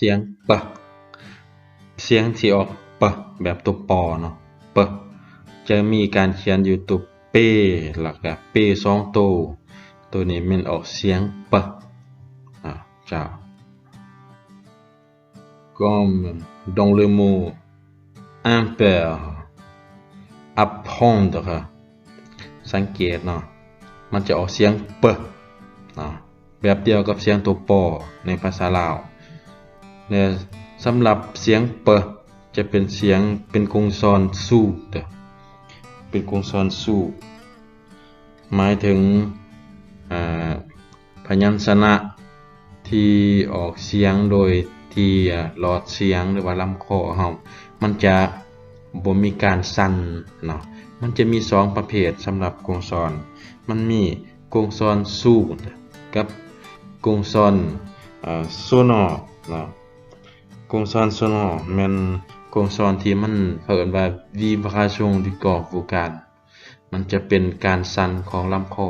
สียงปะเสียงที่ออกปะแบบตัวปอเนาะปะจะมีการเขียนอยู่ตัวเป้หลักแบบเป้สองตัวนี้มันออกเสียงปะเจ้า comme dans le mot impair apprendre สังเกตเนาะมันจะออกเสียงเปเนาะแบบเดียวกับเสียงตัวปอในภาษาลาวเนี่ยสำหรับเสียงเปจะเป็นเสียงเป็นกงซอนสู้เป็นกงซอนสู้หมายถึงพยัญชนะที่ออกเสียงโดยที่หลอดเสียงหรือว่าลำคอเฮามันจะบ่มีการสั่นเนาะมันจะมี2ประเภทสำหรับกงซอนมันมีกงซอนสู้กับกงซอนโซนอร์เนาะกงซอนโซนอร์แม่นกงซอนที่มันเอิ้นว่า vibration du corps vocal มันจะเป็นการสั่นของลำคอ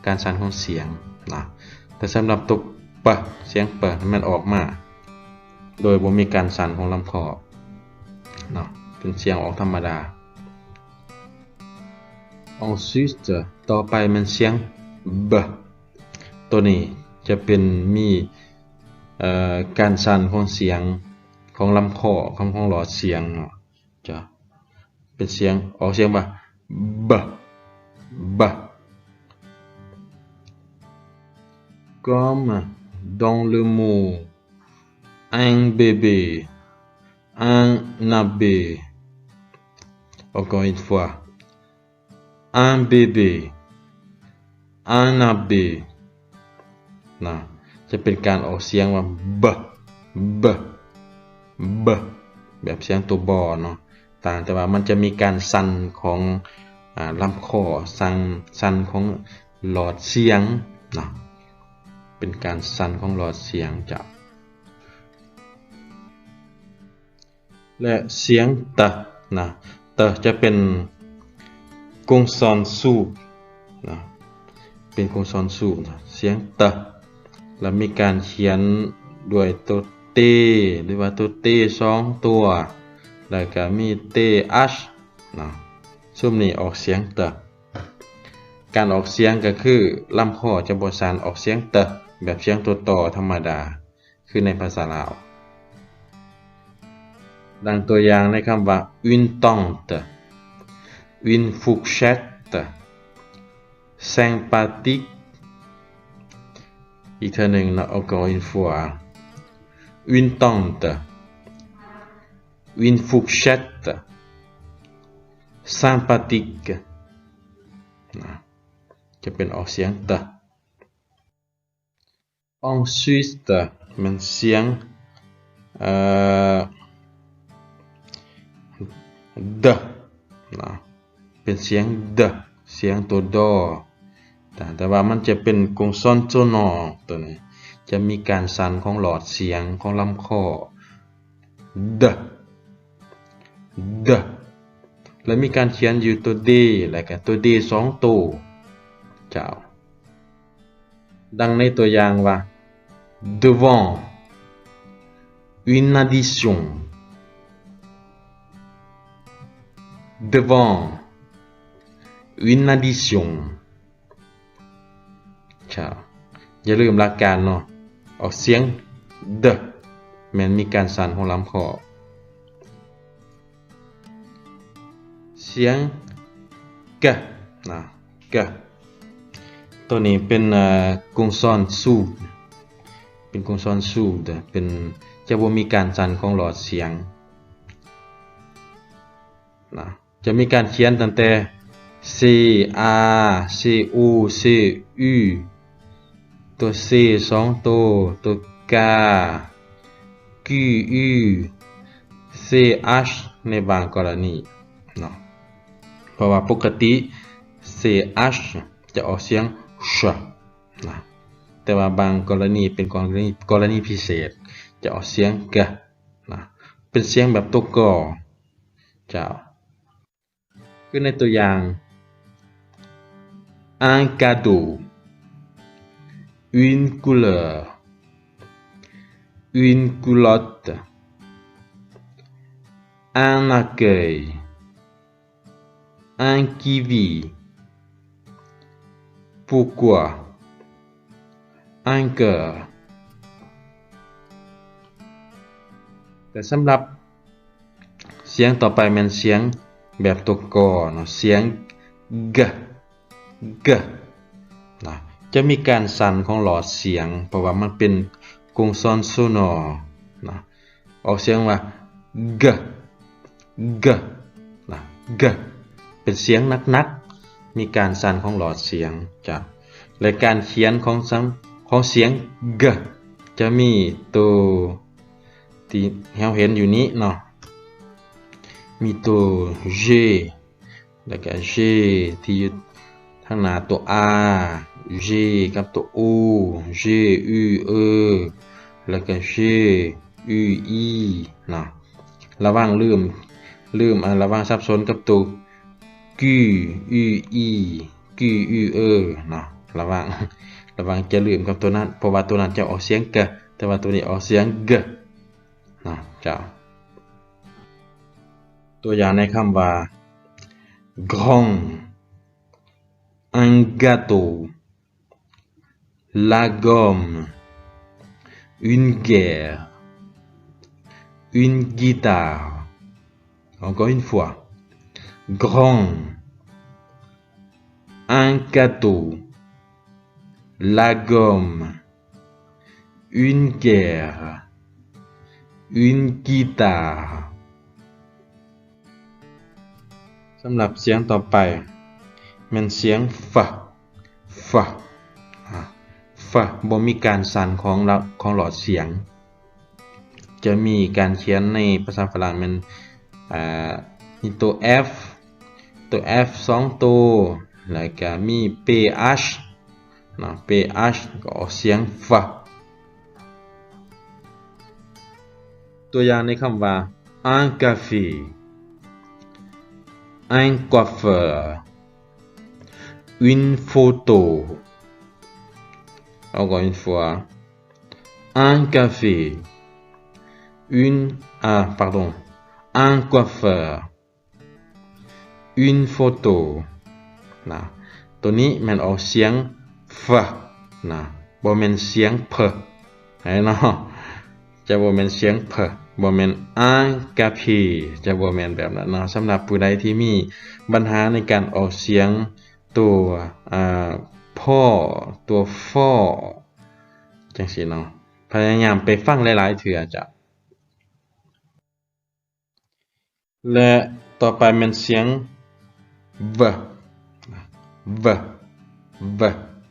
การสั่นของเสียงนะแต่สำหรับตัวปะเสียงปะมันออกมาโดยบ่มีการสั่นของลำคอเนาะเป็นเสียงออกธรรมดา ensuite ต่อไปมันเสียงบตัวนี้จะเป็นมีการสั่นของเสียงของลำคอของหลอดเสียงเนาะจะเป็นเสียงออกเสียงว่าบ comme dans le mot un bébé un abbé encore une fois un bébé un abbé นะจะเป็นการออกเสียงว่าบแบบเสียงตัวบอเนาะต่างแต่ว่ามันจะมีการสั่นของลำคอสั่นของหลอดเสียงนะเป็นการสั่นของหลอดเสียงจ้ะและเสียงตะนะตะจะเป็นกงซอนสู้นะเป็นกงซอนสู้นะเสียงตะแล้วมีการเขียนด้วยตัวเตหรือว่าตัวเต2ตัวแล้วก็มีเต h นะซุมนี้ออกเสียงตะการออกเสียงก็คือลำคอจะบ่สั่นออกเสียงตะแบบเสียงตัวต่อธรรมดาคือในภาษาลาวดังตัวอย่างในคำว่า une tante une fourchette sympathique อีกเท่านึงนะ encore une fois une tante une fourchette sympathique จะเป็นออกเสียงตะensuite มันเสียงดนะเป็นเสียงดเสียงตัวดอแต่ว่ามันจะเป็นกงซอนโซนอตัวนี้จะมีการสั่นของหลอดเสียงของลำคอดและมีการเขียนอยู่ตัวเดและก็ตัวเด2ตัวเจ้าดังในตัวอย่างว่า devant une addition devant une addition เจ้าอย่าลืมหลักการเนาะออกเสียงดแม้นมีการสั่นของลำคอเสียงกะนะกะตัวนี้เป็นกงซอนสู้เป็นกงซอนสู้เป็นจะบ่มีการสั่นของหลอดเสียงนะจะมีการเขียนตั้งแต่ C A C U C U ตัว C 2ตัวกา Q U C H ในบางกรณีเนาะเพราะว่าปกติ C H จะออกเสียงชนะแต่ว่าบางกรณีเป็นกรณีพิเศษจะออกเสียงกะนะเป็นเสียงแบบตัวกอเจ้าคือในตัวอย่าง un cadeau une couleur une culotte, un accueil, un kiwi, pourquoi, un cœur แต่สำหรับเสียงต่อไปเป็นเสียงแบบตัวกอเนาะเสียงกกนะจะมีการสั่นของหลอดเสียงเพราะว่ามันเป็นกงซอนโซนอนะออกเสียงว่ากกนะกเป็นเสียงนักๆมีการสั่นของหลอดเสียงจ้ะและการเขียนของเสียงกจะมีตัวที่เราเห็นอยู่นี้เนาะมีตัว G แล้วก็ G ที่อยู่ทางหน้าตัว A G กับตัว U G U E แล้วก็ G U I เนาะระวังลืมระวังสับสนกับตัว Q U I Q U E เนาะระวังจะลืมกับตัวนั้นเพราะว่าตัวนั้นจะออกเสียงกแต่ว่าตัวนี้ออกเสียงกเนาะจ้ะตัวอย่างในคำว่า grand un gâteau la gomme une guerre une guitare encore une fois grand un gâteau la gomme une guerre une guitare สำหรับเสียงต่อไปเป็นเสียงฟบ่มีการสั่นของหลอดเสียงจะมีการเขียนในภาษาฝรั่งเป็นมีตัว F 2ตัวแล้วก็มี PH นะ PH ก็ออกเสียงฟตัวอย่างในคำว่า un café un coiffeur une photo encore une fois un café un coiffeur une photo นะตัวนี้มันออกเสียงฟนะบ่แม่นเสียงเพให้เนาะจะบ่แม่นเสียงเพบ่แม่นun café จะบ่แม่นแบบนั้นเนาะสำหรับผู้ใดที่มีปัญหาในการออกเสียงตัวพ่อตัวฟอจังซี่เนาะพยายามไปฟังหลายๆเทื่อจ้ะและต่อไปเป็นเสียง v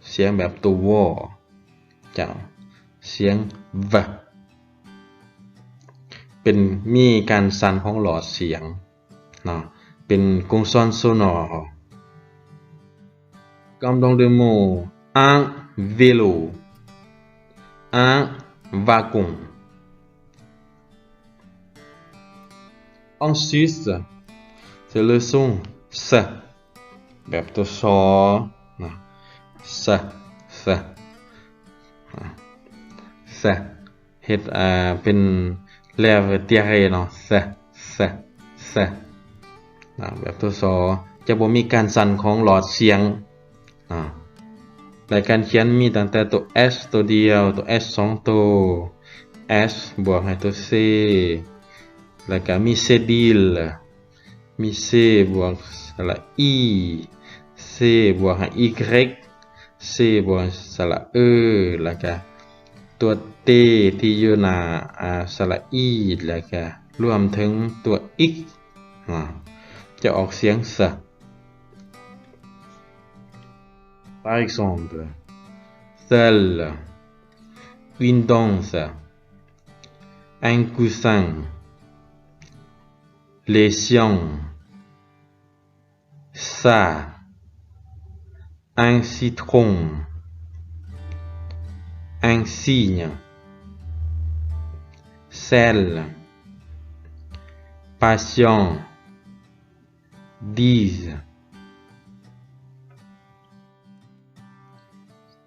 เสียงแบบตัววอจ้ะเสียง v เป็นมีการสั่นของหลอดเสียงเนาะเป็นกงซอนโซนอร์ comme dans le mot un vélo un wagon en Suisse c'est le son s แบบตัวซอนะ s เฮ็ดเป็นแลวเตียเรเนาะ s นะแบบตัวซอจะบ่มีการสั่นของหลอดเสียงรายการเขียนมีตั้งแต่ตัว S ตัวเดียวตัว S 2ตัว S บวกให้ตัว C แล้วก็มีเซดิลมี C บวกสระ E C บวกให้ Y C บวกสระ E แล้วก็ตัว T ที่อยู่หน้าสระ E แล้วก็รวมถึงตัว X จะออกเสียงส Par exemple, seul, une danse, un coussin, les siens, ça, un citron, un cygne, sel, patient, dise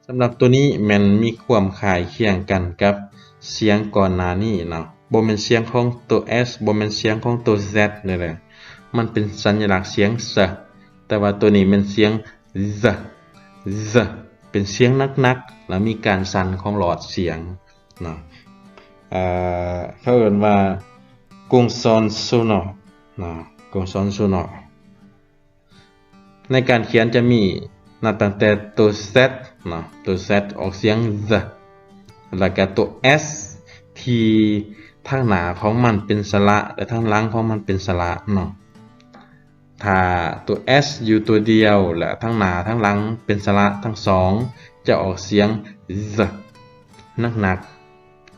สำหรับตัวนี้มันมีความคล้ายเคียงกันกับ เสียงก่อนหน้านี้เนาะบ่แม่นเสียงของตัว S บ่แม่นเสียงของตัว Z นี่แหละมันเป็นสัญลักษณ์เสียง S แต่ว่าตัวนี้เป็นเสียง Z Z เป็นเสียงหนักๆแล้วมีการสั่นของหลอดเสียงเนาะเขาเรียกว่ากงซอนโซนอร์นะกงซอนโซนอร์ในการเขียนจะมีตั้งแต่ตัว Z นะตัว Z ออกเสียง Z แล้วก็ตัว S ที่ทางหน้าของมันเป็นสระและทางหลังของมันเป็นสระเนาะถ้าตัว S อยู่ตัวเดียวและทางหน้าทางหลังเป็นสระทั้งสองจะออกเสียง Z หนัก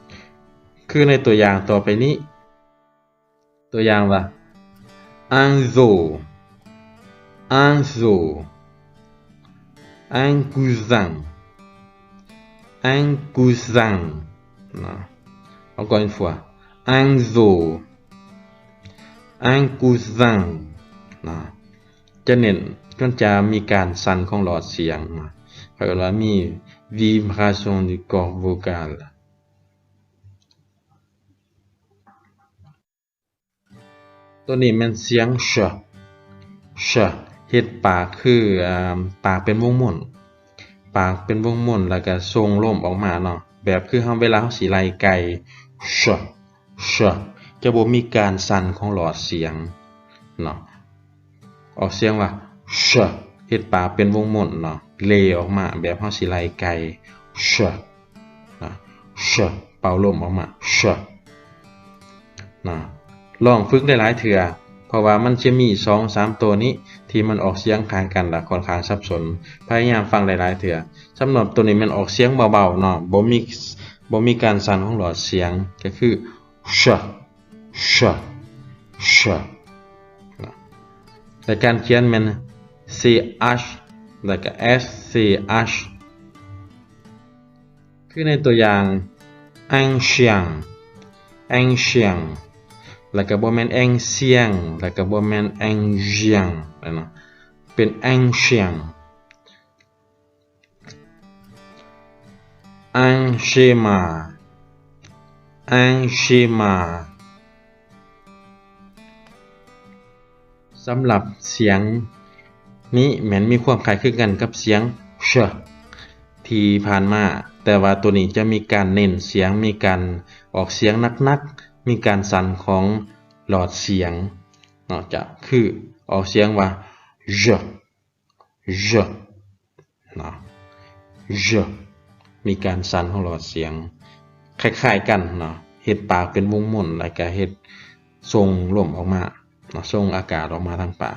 ๆคือในตัวอย่างต่อไปนี้ตัวอย่างว่า un zoo un zoo un cousin un cousin non. Encore une fois un zoo un cousin นะจะเน้นก็จะมีการสั่นของหลอดเสียงนะเพราะว่ามี vibration du corps vocalตัวนี้มันเสียงเชเฮ็ดปากคือปากเป็นวงม่วนปากเป็นวงม่วนแล้วก็ส่งลมออกมาเนาะแบบคือเวลาเราสิไล่ไก่เชจะบ่มีการสั่นของหลอดเสียงเนาะออกเสียงว่าเชเฮ็ดปากเป็นวงม่วนเนาะเลออกมาแบบเราสิไล่ไก่เชนะเชเป่าลมออกมาเชนะลองฝึกได้หลายเทื่อเพราะว่ามันจะมี 2-3 ตัวนี้ที่มันออกเสียงคล้ายกันและค่อนข้างสับสนพยายามฟังหลายๆเทื่อสำหรับตัวนี้มันออกเสียงเบาๆเนาะบ่มีการสั่นของหลอดเสียงก็คือเชแต่การเขียนมัน ch แล้วก็ sch คือในตัวอย่าง un chienแล้วก็บ่แม่นแองเซียงแล้วก็บ่แม่นแองเจียงเนาะเป็นแองเชียงอังเชมาสำหรับเสียงนี้แม้นมีความคล้ายคลึงกันกับเสียงเชที่ผ่านมาแต่ว่าตัวนี้จะมีการเน้นเสียงมีการออกเสียงหนักๆมีการสั่นของหลอดเสียงเนาะจะคือออกเสียงว่าเนาะมีการสั่นของหลอดเสียงคล้ายๆกันเนาะเฮ็ดปากเป็นวงม่วนแล้วก็เฮ็ดส่งลมออกมาเนาะส่งอากาศออกมาทางปาก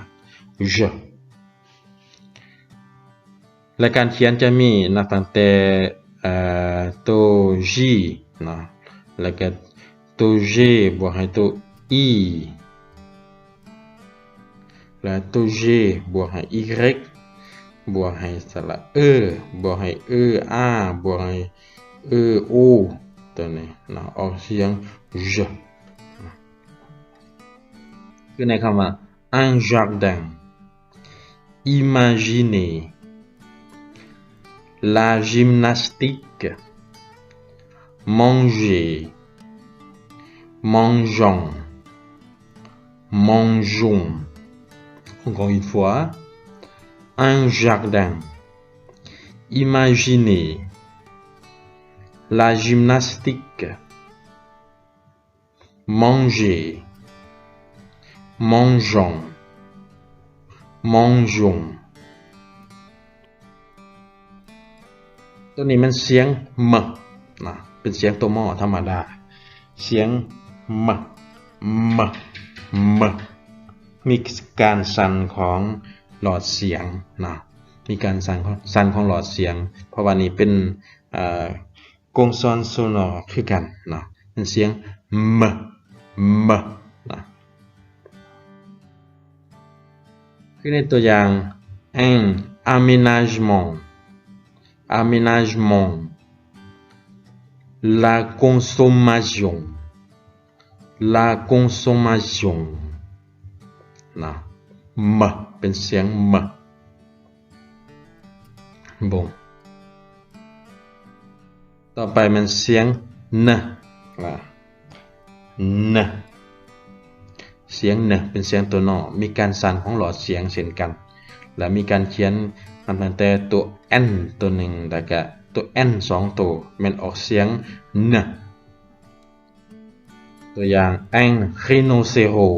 และการเขียนจะมีตั้งแต่ตัว G เนาะแล้วก็ตัว G บวกให้ตัว I และตัว G บวกให้ Y บวกให้สระบวกให้ บวกให้ O ตัวนี้นะออกเสียง J คือในคำว่า un jardin imaginez la gymnastique manger mangeons encore une fois un jardin imaginez la gymnastique manger mangeons ตัวนี้มันเสียงมนะเป็นเสียงตัวหม้อธรรมดาเสียงมมีการสั่นของหลอดเสียงนะมีการสั่นของหลอดเสียงเพราะว่านี้เป็นกงซอนโซนอร์คือกันนะเป็นเสียงมนะคือในตัวอย่าง un aménagement la consommation นะเป็นเสียงบ่งต่อไปมันเสียง นเสียงนเป็นเสียงตัวนอมีการสั่นของหลอดเสียงเช่นกันและมีการเขียนตั้งแต่ตัว n ตัวหนึ่งแล้วก็ตัว n 2ตัวมันออกเสียงนตัวอย่าง un rhinocéros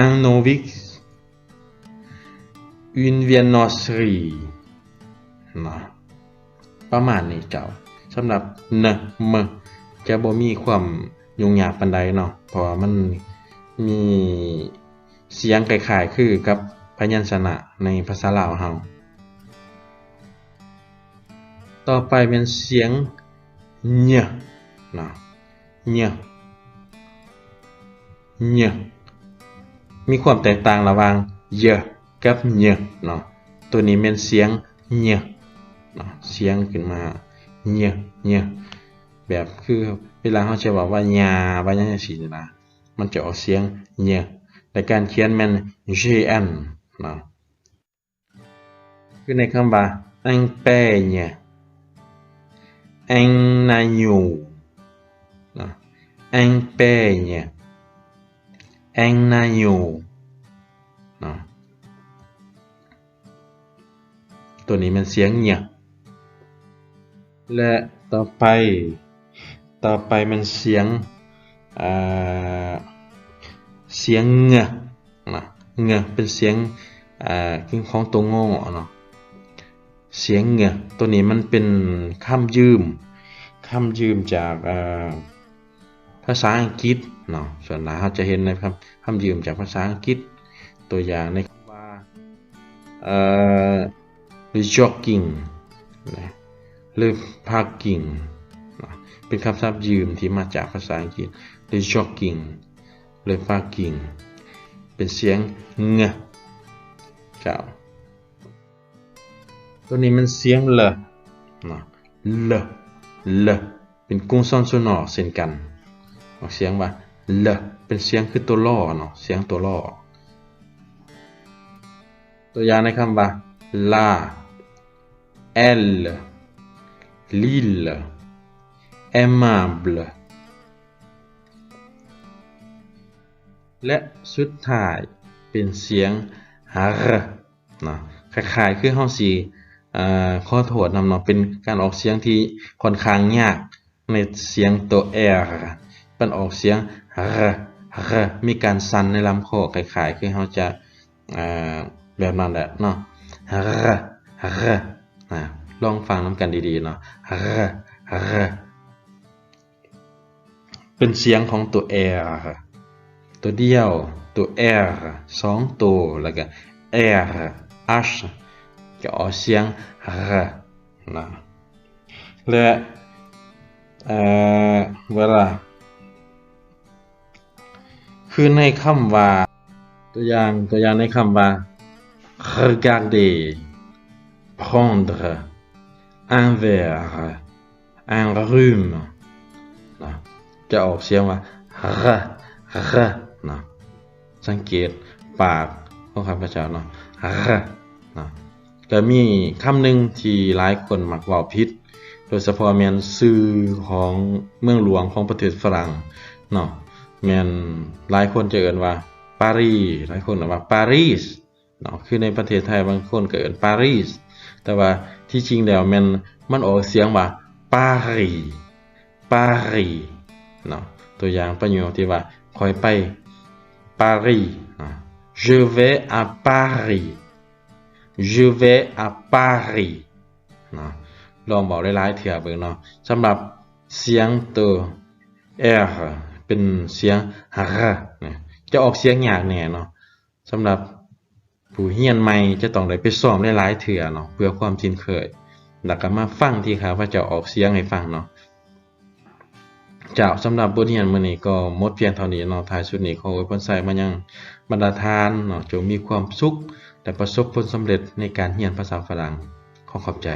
un oryx une viennoiserie นะประมาณนี้เจ้าสำหรับมจะบ่มีความยุ่งยากปานใดเนาะเพราะว่ามันมีเสียงคล้ายๆคือกับพยัญชนะในภาษาลาวเฮาต่อไปเป็นเสียงเนาะมีความแตกต่างระหว่างกับเนาะตัวนี้เป็นเสียงเนาะเสียงขึ้นมาแบบคือเวลาเขาจะบอกว่าญาว่าจังซี่นะมันจะออกเสียงแต่การเขียนมัน gn เนาะคือในคำว่า empenha engaño เนาะ empenha engaño เนาะตัวนี้มันเสียงและต่อไปมันเสียงนะเป็นเสียงของตัวงอเนาะเสียงตัวนี้มันเป็นคำยืมจากภาษาอังกฤษเนาะส่วนหลายเราจะเห็นนะครับคำยืมจากภาษาอังกฤษตัวอย่างในคำว่าjogging หรือ parking เป็นคำศัพท์ยืมที่มาจากภาษาอังกฤษ jogging หรือ parking เป็นเสียงเจ้าตัวนี้มันเสียงเลเป็น consonne sonore เช่นกันออกเสียงว่าเป็นเสียงคือตัวล่อเนาะเสียงตัวล่อตัวอย่างในคำว่า la elle l'île aimable และสุดท้ายเป็นเสียง r นะคล้ายๆคือเฮาสิขอโทษนำเนาะเป็นการออกเสียงที่ค่อนข้างยากในเสียงตัว r เป็นออกเสียง r มีการสั่นในลำคอคล้ายๆคือเฮาจะแบบนั้นแหละเนาะ r ลองฟังนำกันดีๆเนาะ r เป็นเสียงของตัว r ตัวเดียวตัว r 2ตัวแล้วก็ r h จะออกเสียง r นะและเวลาคือในคำว่าตัวอย่างในคำว่า regarder prendre un verre un rhume นะจะออกเสียงว่า r นะสังเกตปากของข้าพเจ้าเนาะ r นะแต่มีคำหนึ่งที่หลายคนมักเว้าผิดโดยเฉพาะแม่นชื่อของเมืองหลวงของประเทศฝรั่งเนาะแม่นหลายคนจะเอิ้นว่าปารีสหลายคนเอิ้นว่าปารีสเนาะคือในประเทศไทยบางคนก็เอิ้นปารีสแต่ว่าที่จริงแล้วมันออกเสียงว่าปารีสเนาะตัวอย่างประโยคที่ว่าข้อยไปปารีสเนาะ je vais à Paris je vais à Paris เนาะลองบอกหลายๆเทื่อเบิ่งเนาะสำหรับเสียงตัว r เป็นเสียง r เนี่ยจะออกเสียงยากแน่เนาะสำหรับผู้เรียนใหม่จะต้องได้ไปซ้อมหลายๆเทื่อเนาะเพื่อความชินเคยแล้วก็มาฟังที่ข้าพเจ้าออกเสียงให้ฟังเนาะเจ้าสำหรับบทเรียนมื้อนี้ก็หมดเพียงเท่านี้เนาะท้ายสุดนี้ขออวยพรใส่มายังบรรดาทานเนาะจงมีความสุขและประสบผลสำเร็จในการเรียนภาษาฝรั่งขอขอบใจ